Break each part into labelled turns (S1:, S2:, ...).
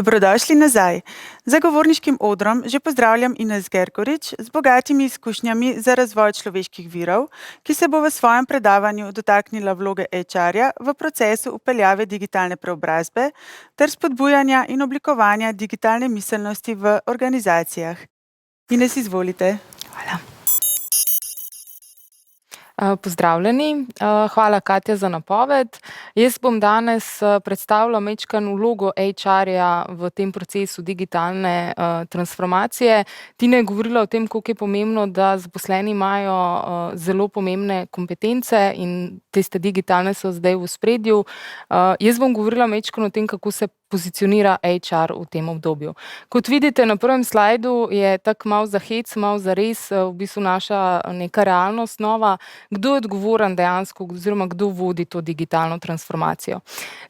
S1: Dobrodošli nazaj. Za govorniškim odrom že pozdravljam Ines Gergorič z bogatimi izkušnjami za razvoj človeških virov, ki se bo v svojem predavanju dotaknila vloge HR-ja v procesu vpeljave digitalne preobrazbe ter spodbujanja in oblikovanja digitalne miselnosti v organizacijah. Ines, izvolite.
S2: Hvala. Pozdravljeni, hvala Katja za napoved. Jaz bom danes predstavila majčkeno vlogo HR-ja v tem procesu digitalne transformacije. Tina je govorila o tem, koliko je pomembno, da zaposleni imajo zelo pomembne kompetence in tiste digitalne so zdaj v ospredju. Jaz bom govorila majčkeno o tem, kako se pozicionira HR v tem obdobju. Kot vidite na prvem slajdu, je tako malo za hec, malo za res, v bistvu naša neka realnost nova. Kdo je odgovoren dejansko oziroma kdo vodi to digitalno transformacijo?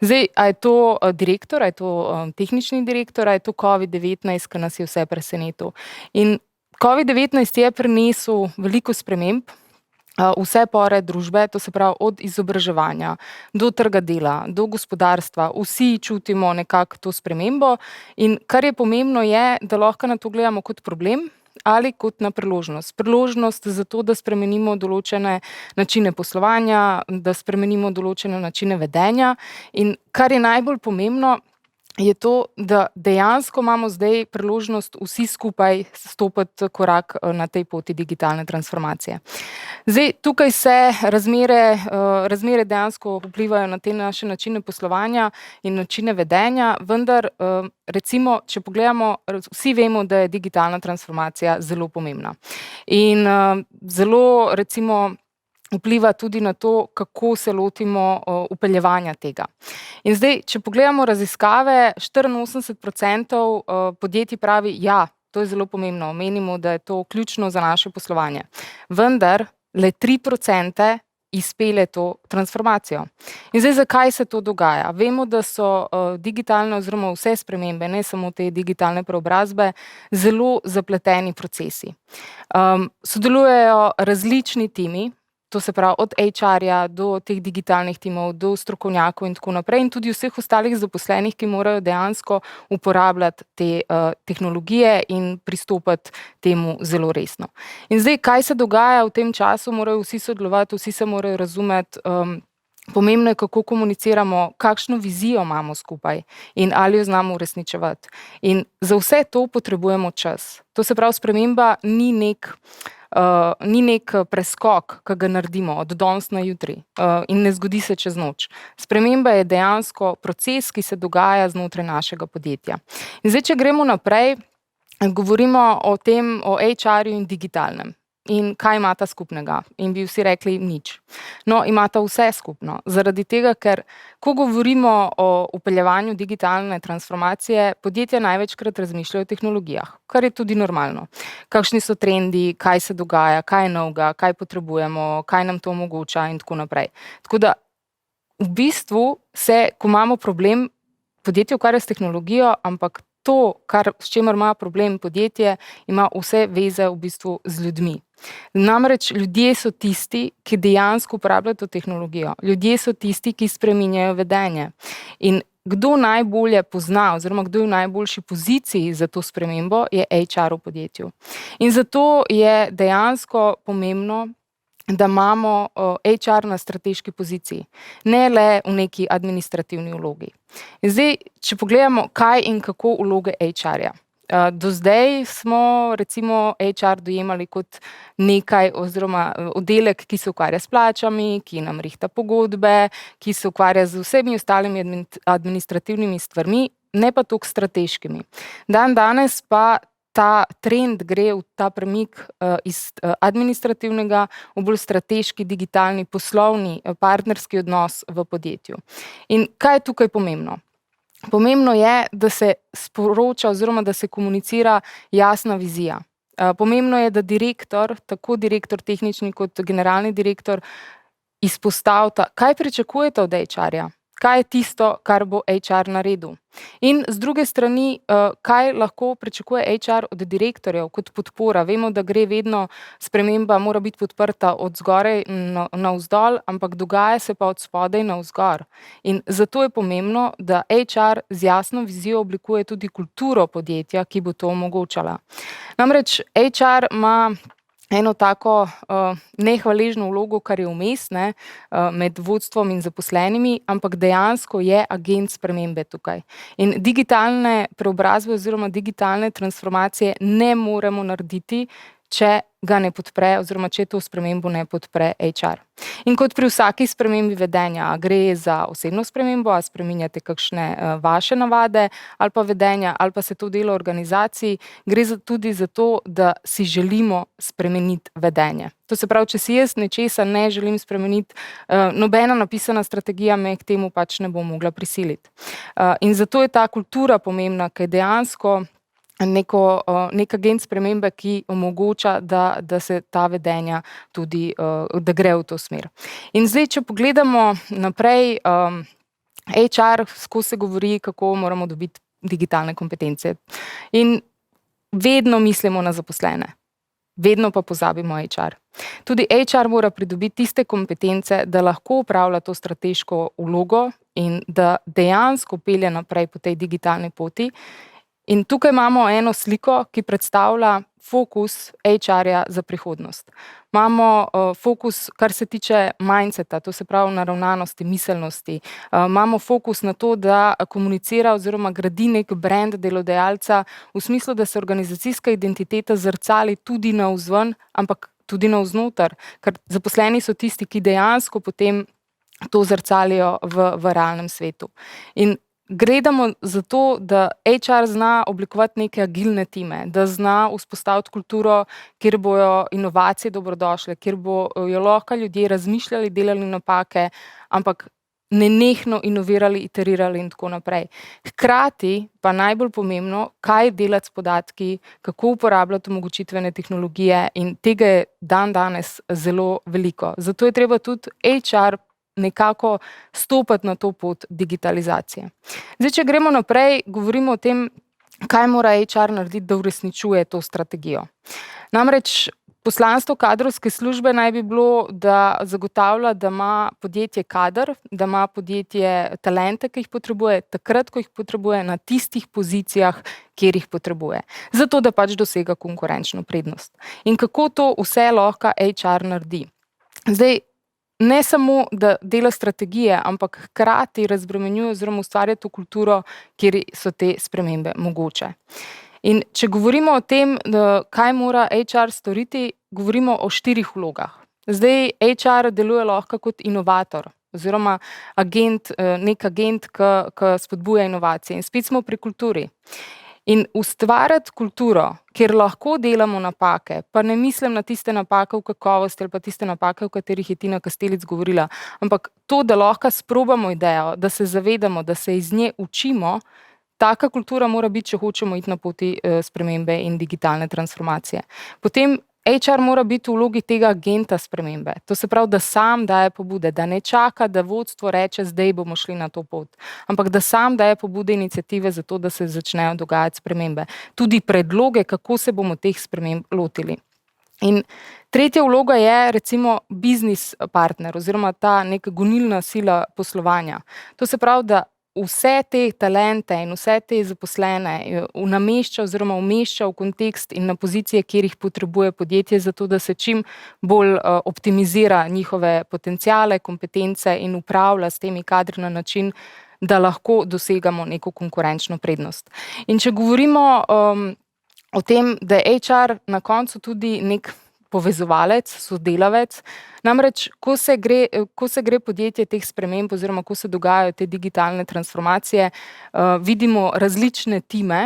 S2: Zdaj, a je to direktor, a je to tehnični direktor, a je to COVID-19, ki nas je vse presenetil. In COVID-19 je prinesel veliko sprememb, vse pore družbe, to se pravi od izobraževanja do trga dela, do gospodarstva, vsi čutimo nekako to spremembo in kar je pomembno je, da lahko na to gledamo kot problem ali kot na priložnost. Priložnost za to, da spremenimo določene načine poslovanja, da spremenimo določene načine vedenja in kar je najbolj pomembno, je to, da dejansko imamo zdaj priložnost vsi skupaj stopiti korak na tej poti digitalne transformacije. Zdaj, tukaj se razmere dejansko vplivajo na te naše načine poslovanja in načine vedenja, vendar recimo, če pogledamo, vsi vemo, da je digitalna transformacija zelo pomembna. In zelo recimo vpliva tudi na to, kako se lotimo vpeljevanja tega. In zdaj, če pogledamo raziskave, 84% podjetij pravi, ja, to je zelo pomembno, menimo, da je to ključno za naše poslovanje. Vendar le 3% izpelje to transformacijo. In zdaj, zakaj se to dogaja? Vemo, da so digitalne oziroma vse spremembe, ne samo te digitalne preobrazbe, zelo zapleteni procesi. Sodelujejo različni timi, to se pravi od HR-ja do teh digitalnih timov, do strokovnjakov in tako naprej in tudi vseh ostalih zaposlenih, ki morajo dejansko uporabljati te tehnologije in pristopati temu zelo resno. In zdaj, kaj se dogaja v tem času, morajo vsi sodelovati, vsi se morajo razumeti, pomembno je, kako komuniciramo, kakšno vizijo imamo skupaj in ali jo znamo uresničevati. In za vse to potrebujemo čas. To se pravi, sprememba ni nek preskok, ki ga naredimo od danes na jutri in ne zgodi se čez noč. Sprememba je dejansko proces, ki se dogaja znotraj našega podjetja. In zdaj, če gremo naprej, govorimo o tem, o HR-ju in digitalnem. In kaj imata skupnega? In bi vsi rekli nič. No, imata vse skupno. Zaradi tega, ker ko govorimo o vpeljevanju digitalne transformacije, podjetja največkrat razmišljajo o tehnologijah, kar je tudi normalno. Kakšni so trendi, kaj se dogaja, kaj je novega, kaj potrebujemo, kaj nam to omogoča in tako naprej. Tako da v bistvu se, ko imamo problem, podjetje ukvarja s tehnologijo, ampak to, s čimer ima problem podjetje, ima vse veze v bistvu z ljudmi. Namreč ljudje so tisti, ki dejansko uporabljajo to tehnologijo. Ljudje so tisti, ki spreminjajo vedenje. In kdo najbolje pozna oziroma kdo je v najboljši poziciji za to spremembo, je HR v podjetju. In zato je dejansko pomembno, da imamo HR na strateški poziciji, ne le v neki administrativni vlogi. In zdaj, če pogledamo, kaj in kako vloge HR-ja. Do zdaj smo recimo HR dojemali kot nekaj oziroma oddelek, ki se ukvarja s plačami, ki nam rihta pogodbe, ki se ukvarja z vsemi ostalimi administrativnimi stvarmi, ne pa toliko strateškimi. Danes pa ta trend gre v ta premik iz administrativnega v bolj strateški, digitalni, poslovni, partnerski odnos v podjetju. In kaj je tukaj pomembno? Pomembno je, da se sporoča oziroma da se komunicira jasna vizija. Pomembno je, da direktor, tako direktor tehnični kot generalni direktor, izpostavita, kaj pričakujete od HR-ja, kaj je tisto, kar bo HR naredil. In z druge strani, kaj lahko pričakuje HR od direktorjev kot podpora. Vemo, da gre vedno, sprememba mora biti podprta od zgoraj navzdol, ampak dogaja se pa od spodaj navzgor. In zato je pomembno, da HR z jasno vizijo oblikuje tudi kulturo podjetja, ki bo to omogočala. Namreč HR ima eno tako nehvaležno vlogo, kar je vmes, med vodstvom in zaposlenimi, ampak dejansko je agent spremembe tukaj. In digitalne preobrazbe oziroma digitalne transformacije ne moremo narediti, če ga ne podpre oziroma če to spremembo ne podpre HR. In kot pri vsaki spremembi vedenja, gre za osebno spremembo, a spreminjate kakšne vaše navade ali pa vedenja, ali pa se to dela v organizaciji, gre tudi za to, da si želimo spremeniti vedenje. To se pravi, če si jaz nečesa ne želim spremeniti, nobena napisana strategija me k temu pač ne bo mogla prisiliti. In zato je ta kultura pomembna, ker dejansko nek agent spremembe, ki omogoča, da se ta vedenja tudi, da gre v to smer. In zdaj, če pogledamo naprej, HR skozi se govori, kako moramo dobiti digitalne kompetence. In vedno mislimo na zaposlene, vedno pa pozabimo HR. Tudi HR mora pridobiti tiste kompetence, da lahko upravlja to strateško vlogo in da dejansko pelje naprej po tej digitalni poti. In tukaj imamo eno sliko, ki predstavlja fokus HR-ja za prihodnost. Imamo fokus, kar se tiče mindseta, to se pravi naravnanosti, miselnosti. Imamo fokus na to, da komunicira oziroma gradi nek brand delodajalca v smislu, da se organizacijska identiteta zrcali tudi navzven, ampak tudi navznoter, ker zaposleni so tisti, ki dejansko potem to zrcalijo v realnem svetu. In gledamo za to, da HR zna oblikovati neke agilne time, da zna vzpostaviti kulturo, kjer bojo inovacije dobrodošle, kjer bojo lahko ljudje razmišljali, delali napake, ampak nenehno inovirali, iterirali in tako naprej. Hkrati pa najbolj pomembno, kaj delati s podatki, kako uporabljati omogočitvene tehnologije, in tega je danes zelo veliko. Zato je treba tudi HR nekako stopiti na to pot digitalizacije. Zdaj, če gremo naprej, govorimo o tem, kaj mora HR narediti, da uresničuje to strategijo. Namreč poslanstvo kadrovske službe naj bi bilo, da zagotavlja, da ima podjetje kader, da ima podjetje talente, ki jih potrebuje, takrat, ko jih potrebuje, na tistih pozicijah, kjer jih potrebuje. Zato, da pač dosega konkurenčno prednost. In kako to vse lahko HR naredi? Zdaj, ne samo, da dela strategije, ampak hkrati razbremenjuje oziroma ustvarja to kulturo, kjer so te spremembe mogoče. In če govorimo o tem, kaj mora HR storiti, govorimo o 4 vlogah. Zdaj, HR deluje lahko kot inovator oziroma agent, nek agent, ki spodbuja inovacije. In spet smo pri kulturi. In ustvarjati kulturo, kjer lahko delamo napake, pa ne mislim na tiste napake v kakovosti ali pa tiste napake, o katerih je Tina Kastelic govorila, ampak to, da lahko sprobamo idejo, da se zavedamo, da se iz nje učimo, taka kultura mora biti, če hočemo iti na poti spremembe in digitalne transformacije. Potem HR mora biti v vlogi tega agenta spremembe. To se pravi, da sam daje pobude, da ne čaka, da vodstvo reče, zdaj bomo šli na to pot, ampak da sam daje pobude, iniciative za to, da se začnejo dogajati spremembe. Tudi predloge, kako se bomo teh sprememb lotili. In tretja vloga je recimo business partner oziroma ta neka gonilna sila poslovanja. To se pravi, da vse te talente in vse te zaposlene namešča oziroma umešča v kontekst in na pozicije, kjer jih potrebuje podjetje, zato da se čim bolj optimizira njihove potenciale, kompetence in upravlja s temi kadri na način, da lahko dosegamo neko konkurenčno prednost. In če govorimo o tem, da je HR na koncu tudi nek povezovalec, sodelavec, namreč, ko se gre podjetje teh sprememb oziroma ko se dogajajo te digitalne transformacije, vidimo različne time,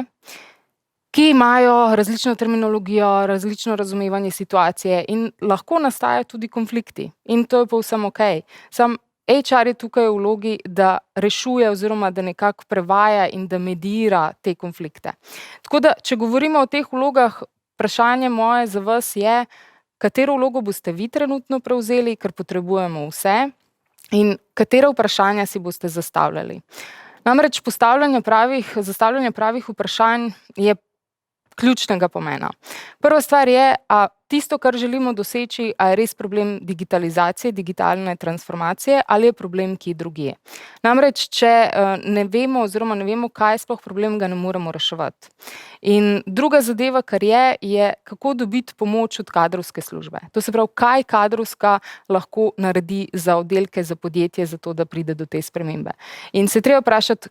S2: ki imajo različno terminologijo, različno razumevanje situacije in lahko nastajajo tudi konflikti. In to je povsem okej. Samo HR je tukaj v vlogi, da rešuje oziroma da nekako prevaja in da medira te konflikte. Tako da, če govorimo o teh vlogah, vprašanje moje za vas je, katero vlogo boste vi trenutno prevzeli, ker potrebujemo vse. in katera vprašanja si boste zastavljali. Namreč zastavljanje pravih vprašanj je ključnega pomena. Prva stvar je, a tisto, kar želimo doseči, a je res problem digitalizacije, digitalne transformacije ali je problem kje drugje. Namreč, če ne vemo, kaj je sploh problem, ga ne moremo reševati. In druga zadeva, kar je kako dobiti pomoč od kadrovske službe. To se pravi, kaj kadrovska lahko naredi za oddelke, za podjetje, za to, da pride do te spremembe. In se treba vprašati,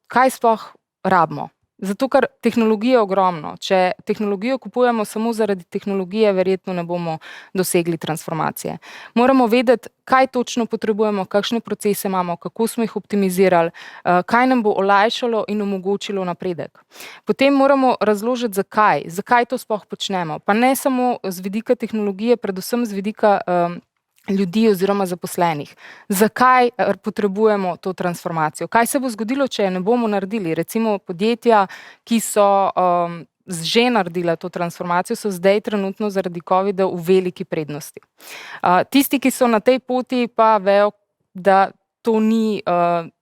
S2: kaj sploh rabimo. Zato, ker tehnologije je ogromno. Če tehnologijo kupujemo samo zaradi tehnologije, verjetno ne bomo dosegli transformacije. Moramo vedeti, kaj točno potrebujemo, kakšne procese imamo, kako smo jih optimizirali, kaj nam bo olajšalo in omogočilo napredek. Potem moramo razložiti, zakaj to sploh počnemo. Pa ne samo z vidika tehnologije, predvsem z vidika ljudi oziroma zaposlenih. Zakaj potrebujemo to transformacijo? Kaj se bo zgodilo, če je ne bomo naredili? Recimo podjetja, ki so že naredila to transformacijo, so zdaj trenutno zaradi covida v veliki prednosti. Tisti, ki so na tej poti, pa vejo, da to ni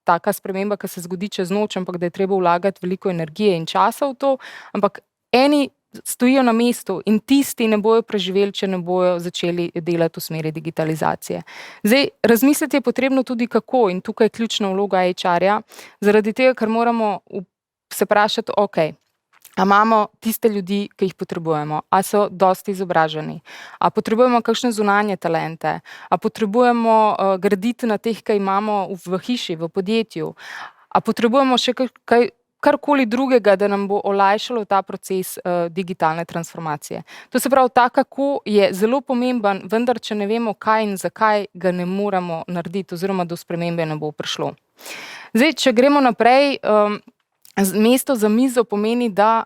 S2: taka sprememba, ki se zgodi čez noč, ampak da je treba vlagati veliko energije in časa v to, ampak eni stojijo na mestu in tisti ne bojo preživeli, če ne bojo začeli delati v smeri digitalizacije. Zdaj, razmisliti je potrebno tudi kako, in tukaj je ključna vloga HR-ja, zaradi tega, ker moramo se vprašati, a imamo tiste ljudi, ki jih potrebujemo, a so dosti izobraženi, a potrebujemo kakšne zunanje talente, a potrebujemo graditi na teh, ki imamo v hiši, v podjetju, a potrebujemo še karkoli drugega, da nam bo olajšalo ta proces digitalne transformacije. To se pravi, ta kako je zelo pomemben, vendar če ne vemo, kaj in zakaj, ga ne moramo narediti oziroma do spremembe ne bo prišlo. Zdaj, če gremo naprej, mesto za mizo pomeni, da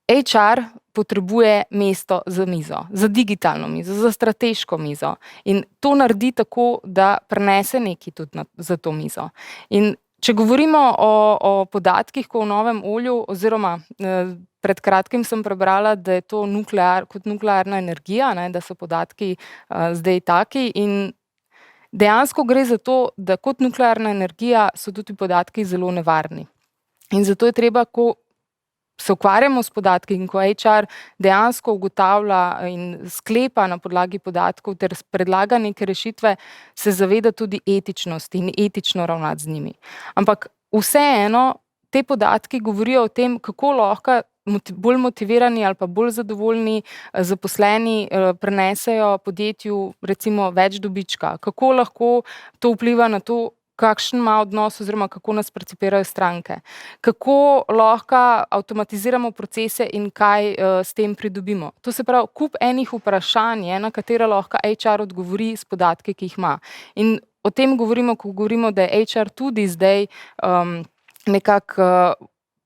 S2: HR potrebuje mesto za mizo, za digitalno mizo, za strateško mizo. In to naredi tako, da prenese nekaj tudi za to mizo. In če govorimo o podatkih, ko v novem olju, oziroma pred kratkim sem prebrala, da je to kot nuklearna energija, da so podatki zdaj taki in dejansko gre za to, da kot nuklearna energija so tudi podatki zelo nevarni. In zato je treba, ko se ukvarjamo s podatki in ko HR dejansko ugotavlja in sklepa na podlagi podatkov ter predlaga neke rešitve, se zaveda tudi etičnosti in etično ravnati z njimi. Ampak vseeno te podatki govorijo o tem, kako lahko bolj motivirani ali pa bolj zadovoljni zaposleni prenesejo podjetju recimo več dobička, kako lahko to vpliva na to, kakšen ima odnos oziroma kako nas percipirajo stranke, kako lahko avtomatiziramo procese in kaj s tem pridobimo. To se pravi, kup enih vprašanj je, na katera lahko HR odgovori s podatki, ki jih ima. In o tem govorimo, ko govorimo, da je HR tudi zdaj nekako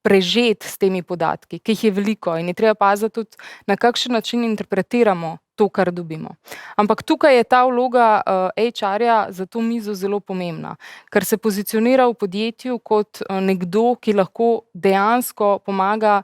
S2: prežet s temi podatki, ki jih je veliko in je treba paziti tudi, na kakšen način interpretiramo to, kar dobimo. Ampak tukaj je ta vloga HR-ja za to mizo zelo pomembna, ker se pozicionira v podjetju kot nekdo, ki lahko dejansko pomaga,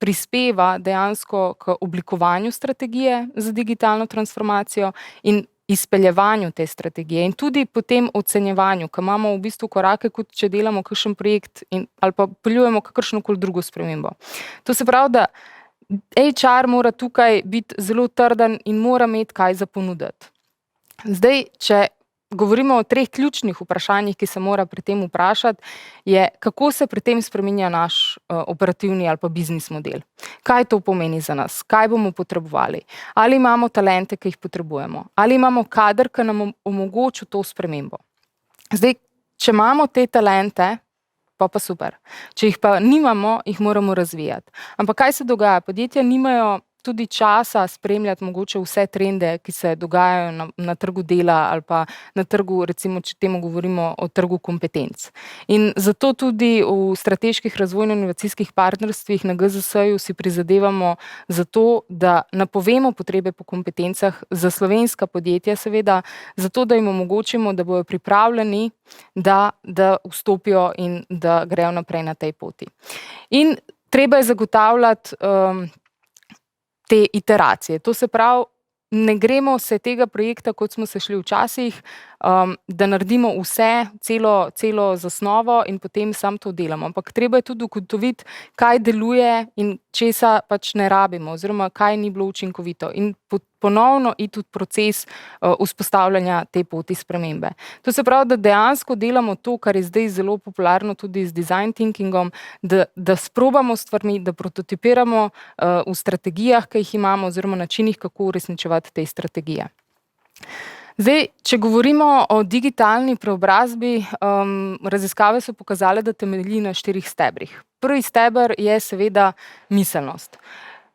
S2: prispeva dejansko k oblikovanju strategije za digitalno transformacijo in izpeljevanju te strategije in tudi potem ocenjevanju, ko imamo v bistvu korake, kot če delamo kakšen projekt ali pa peljujemo kakršnokoli drugo spremembo. To se pravi, da HR mora tukaj biti zelo trden in mora imeti kaj za ponuditi. Zdaj, če govorimo o 3 ključnih vprašanjih, ki se mora pri tem vprašati, je, kako se pri tem spreminja naš operativni ali pa biznis model. Kaj to pomeni za nas? Kaj bomo potrebovali? Ali imamo talente, ki jih potrebujemo? Ali imamo kader, ki nam omogoča to spremembo? Zdaj, če imamo te talente, pa super. Če jih pa nimamo, jih moramo razvijati. Ampak kaj se dogaja? Podjetja nimajo tudi časa spremljati mogoče vse trende, ki se dogajajo na trgu dela ali pa na trgu, recimo, če temu govorimo o trgu kompetenc. In zato tudi v strateških razvojno-inovacijskih partnerstvih na GZS-ju si prizadevamo za to, da napovemo potrebe po kompetencah za slovenska podjetja seveda, zato da jim omogočimo, da bojo pripravljeni, da vstopijo in da grejo naprej na tej poti. In treba je zagotavljati te iteracije. To se pravi, ne gremo se tega projekta, kot smo se šli včasih, da naredimo vse, celo zasnovo in potem samo to delamo. Ampak treba je tudi ugotoviti, kaj deluje in česa pač ne rabimo oziroma kaj ni bilo učinkovito in ponovno iti v proces vzpostavljanja te poti spremembe. To se pravi, da dejansko delamo to, kar je zdaj zelo popularno tudi z design thinkingom, da sprobamo stvarmi, da prototipiramo v strategijah, ki jih imamo oziroma načinih, kako uresničevati te strategije. Zdaj, če govorimo o digitalni preobrazbi, raziskave so pokazale, da temelji na 4 stebrih. Prvi steber je seveda miselnost.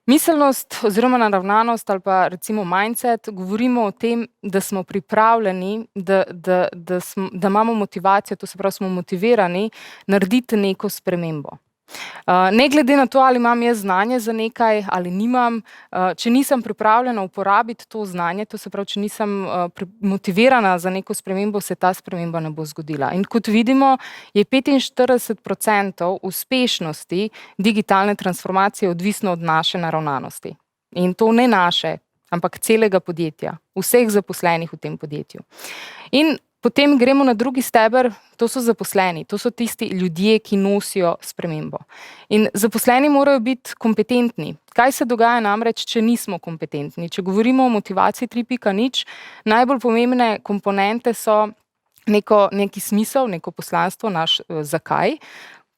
S2: Miselnost oziroma naravnanost ali pa recimo mindset, govorimo o tem, da smo pripravljeni, da imamo motivacijo, to se pravi, smo motivirani narediti neko spremembo. Ne glede na to, ali imam jaz znanje za nekaj ali nimam, če nisem pripravljena uporabiti to znanje, to se pravi, če nisem motivirana za neko spremembo, se ta sprememba ne bo zgodila. In kot vidimo, je 45% uspešnosti digitalne transformacije odvisno od naše naravnanosti. In to ne naše, ampak celega podjetja, vseh zaposlenih v tem podjetju. In potem gremo na drugi steber, to so zaposleni, to so tisti ljudje, ki nosijo spremembo. In zaposleni morajo biti kompetentni. Kaj se dogaja namreč, če nismo kompetentni? Če govorimo o motivaciji 3.0, najbolj pomembne komponente so neki smisel, neko poslanstvo, naš zakaj,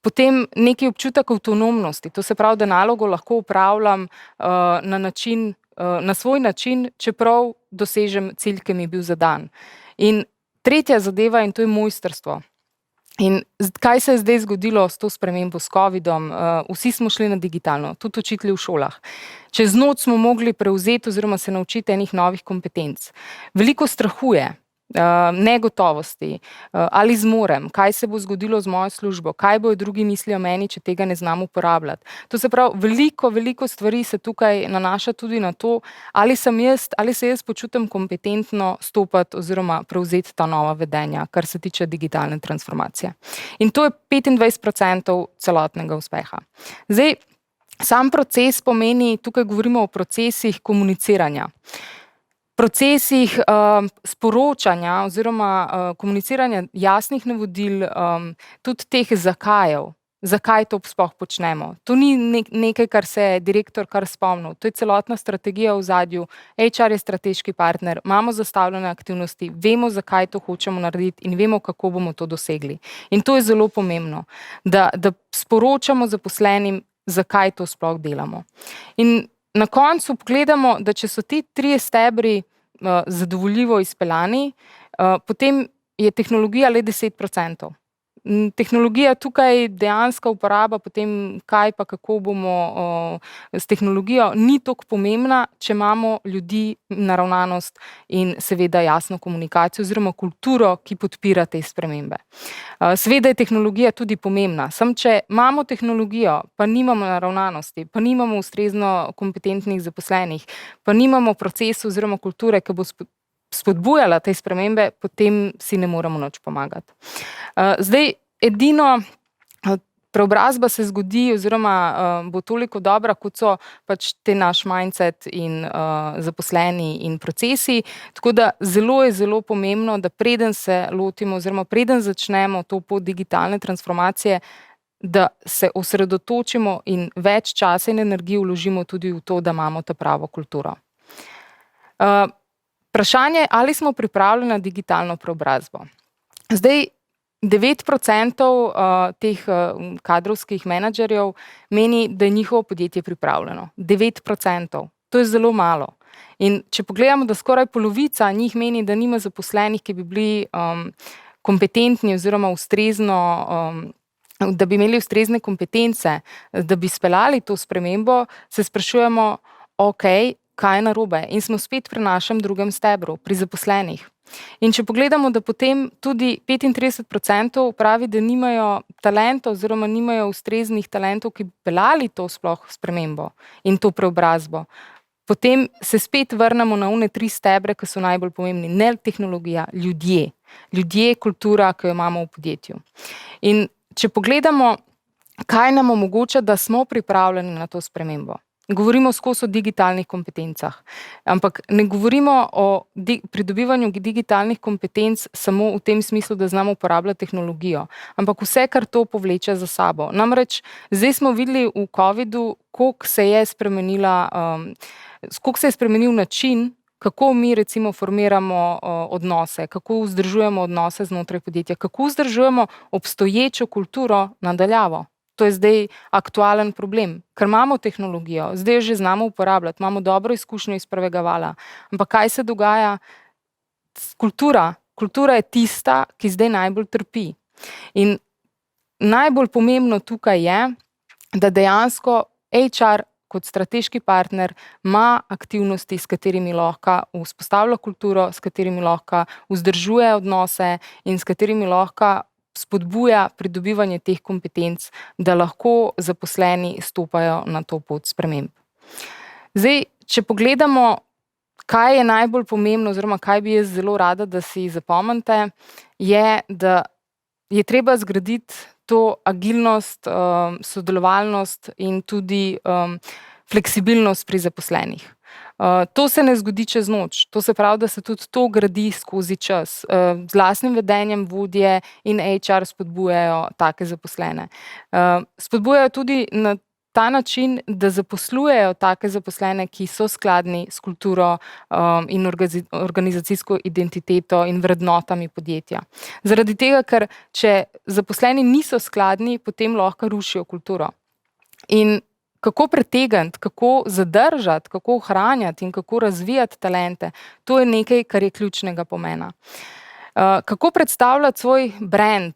S2: potem neki občutek avtonomnosti, to se pravi, da nalogo lahko opravljam na svoj način, čeprav dosežem cilj, ki mi je bil zadan. In tretja zadeva, in to je mojstrstvo. In kaj se je zdaj zgodilo s to spremembo, s covidom? Vsi smo šli na digitalno, tudi učitelji v šolah. Čez noč smo mogli prevzeti oziroma se naučiti enih novih kompetenc. Veliko strahu je, negotovosti, ali zmorem, kaj se bo zgodilo z mojo službo, kaj bojo drugi misli o meni, če tega ne znam uporabljati. To se pravi, veliko stvari se tukaj nanaša tudi na to, ali se jaz počutim kompetentno stopati oziroma prevzeti ta nova vedenja, kar se tiče digitalne transformacije. In to je 25% celotnega uspeha. Zdaj, sam proces pomeni, tukaj govorimo o procesih komuniciranja. Procesih sporočanja oziroma komuniciranja jasnih navodil, tudi teh zakajev, zakaj to sploh počnemo. To ni nekaj, kar se je direktor kar spomnil, to je celotna strategija v ozadju, HR je strateški partner, imamo zastavljene aktivnosti, vemo, zakaj to hočemo narediti in vemo, kako bomo to dosegli. In to je zelo pomembno, da sporočamo zaposlenim, zakaj to sploh delamo. In na koncu pogledamo, da če so ti 3 stebri zadovoljivo izpeljani, potem je tehnologija le 10%. Tehnologija tukaj, dejanska uporaba, potem kaj pa kako bomo s tehnologijo, ni toliko pomembna, če imamo ljudi, naravnanost in seveda jasno komunikacijo oziroma kulturo, ki podpira te spremembe. Seveda je tehnologija tudi pomembna, samo če imamo tehnologijo, pa nimamo naravnanosti, pa nimamo ustrezno kompetentnih zaposlenih, pa nimamo procesov oziroma kulture, ki bo spodbujala te spremembe, potem si ne moremo nič pomagati. Zdaj, edino preobrazba se zgodi oziroma bo toliko dobra, kot so pač te naš mindset in zaposleni in procesi, tako da je zelo pomembno, da preden se lotimo oziroma preden začnemo to pot digitalne transformacije, da se osredotočimo in več časa in energije vložimo tudi v to, da imamo ta pravo kulturo. Vprašanje, ali smo pripravljeni na digitalno preobrazbo. Zdaj, 9% teh kadrovskih menedžerjev meni, da je njihovo podjetje pripravljeno. 9%. To je zelo malo. In če pogledamo, da skoraj polovica njih meni, da nima zaposlenih, ki bi bili kompetentni oziroma da bi imeli ustrezne kompetence, da bi speljali to spremembo, se sprašujemo, kaj je narobe. In smo spet pri našem drugem stebru, pri zaposlenih. In če pogledamo, da potem tudi 35% pravi, da nimajo talentov oziroma nimajo ustreznih talentov, ki bi peljali to sploh spremembo in to preobrazbo, potem se spet vrnemo na one 3 stebre, ki so najbolj pomembni. Ne tehnologija, ljudje. Ljudje, kultura, ki jo imamo v podjetju. In če pogledamo, kaj nam omogoča, da smo pripravljeni na to spremembo. govorimo skozi o digitalnih kompetencah, ampak ne govorimo o pridobivanju digitalnih kompetenc samo v tem smislu, da znamo uporabljati tehnologijo, ampak vse, kar to povleče za sabo. Namreč zdaj smo videli v covidu, koliko se je spremenil način, kako mi recimo formiramo odnose, kako vzdržujemo odnose znotraj podjetja, kako vzdržujemo obstoječo kulturo nadaljavo. To je zdaj aktualen problem, ker imamo tehnologijo, zdaj jo že znamo uporabljati, imamo dobro izkušnjo iz prvega vala. Ampak kaj se dogaja? Kultura. Kultura je tista, ki zdaj najbolj trpi. In najbolj pomembno tukaj je, da dejansko HR kot strateški partner ima aktivnosti, s katerimi lahko vzpostavlja kulturo, s katerimi lahko vzdržuje odnose in s katerimi lahko spodbuja pridobivanje teh kompetenc, da lahko zaposleni stopajo na to pot sprememb. Zdaj, če pogledamo, kaj je najbolj pomembno oziroma kaj bi jaz zelo rada, da si zapomnite, je, da je treba zgraditi to agilnost, sodelovalnost in tudi fleksibilnost pri zaposlenih. To se ne zgodi čez noč, to se pravi, da se tudi to gradi skozi čas. Z lastnim vedenjem vodje in HR spodbujajo take zaposlene. Spodbujajo tudi na ta način, da zaposlujejo take zaposlene, ki so skladni s kulturo in organizacijsko identiteto in vrednotami podjetja. Zaradi tega, ker če zaposleni niso skladni, potem lahko rušijo kulturo. In kako pretegniti, kako zadržati, kako ohranjati in kako razvijati talente, to je nekaj, kar je ključnega pomena. Kako predstavljati svoj brand,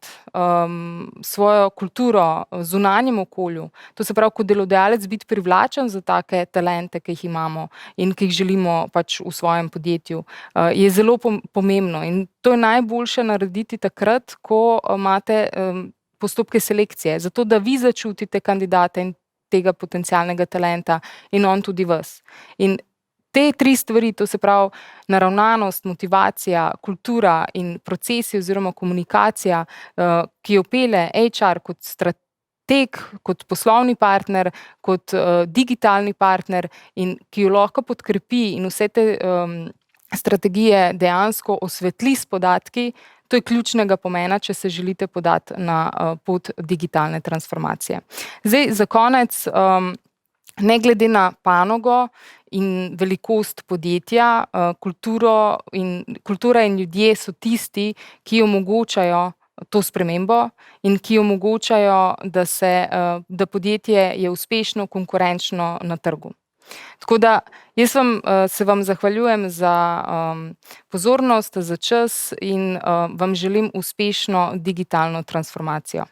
S2: svojo kulturo v zunanjem okolju, to se pravi, kot delodajalec biti privlačen za take talente, ki jih imamo in ki jih želimo pač v svojem podjetju, je zelo pomembno in to je najboljše narediti takrat, ko imate postopke selekcije, zato da vi začutite kandidate in tega potencialnega talenta in on tudi vas. In te 3 stvari, to se pravi naravnanost, motivacija, kultura in procesi oziroma komunikacija, ki jo pelje HR kot strateg, kot poslovni partner, kot digitalni partner in ki jo lahko podkrepi in vse te strategije dejansko osvetli s podatki, to je ključnega pomena, če se želite podati na pot digitalne transformacije. Zdaj, za konec, ne glede na panogo in velikost podjetja, kultura in ljudje so tisti, ki omogočajo to spremembo in ki omogočajo, da podjetje je uspešno, konkurenčno na trgu. Tako da jaz se vam zahvaljujem za pozornost, za čas in vam želim uspešno digitalno transformacijo.